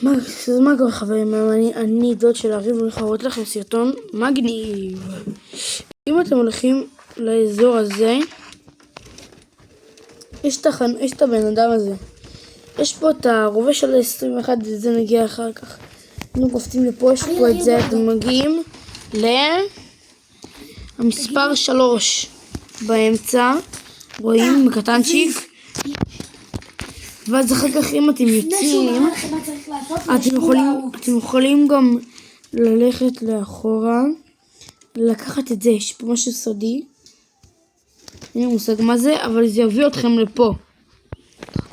אז מה קורה חברים, אני דוד של הריב, ואני יכול לראות לכם סרטון מגניב. אם אתם הולכים לאזור הזה, יש את הבן אדם הזה, יש פה את הרובה של 21, זה נגיע אחר כך. אנחנו קופצים לפה, יש פה את זה, אתם מגיעים למספר 3 באמצע, רואים קטנצ'יק, ואז אחר כך אם אתם יוצאים, אתם יכולים גם ללכת לאחורה, לקחת את זה, יש פה משהו סודי, אין לי מושג מה זה, אבל זה יביא אתכם לפה.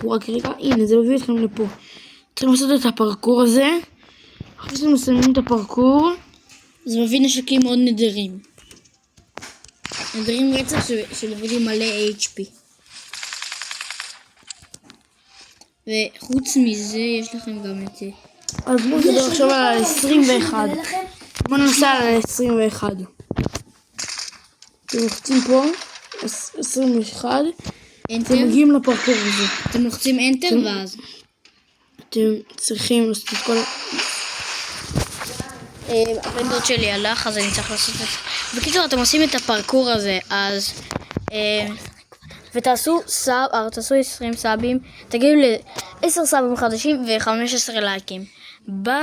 רק רגע, הנה זה יביא אתכם לפה. צריכים לעשות את הפרקור הזה, אחרי שאתם מסיימים את הפרקור, זה מביא נשקים מאוד נדירים. נדירים רצח שמביאים מלא HP. וחוץ מזה יש לכם גם את זה. אז בואו נדבר עכשיו על 21. בואו ננסה על 21. אתם לוחצים פה 21. אתם מגיעים לפרקור הזה. אתם לוחצים Enter ואז אתם צריכים לעשות את כל... הבן דוד שלי הלך, אז אני צריך לעשות את זה. בקיצור, אתם עושים את הפרקור הזה, אז ותעשו סאב, תעשו 20 סאבים, תגידו ל10 סאבים חדשים ו15 לייקים. ביי.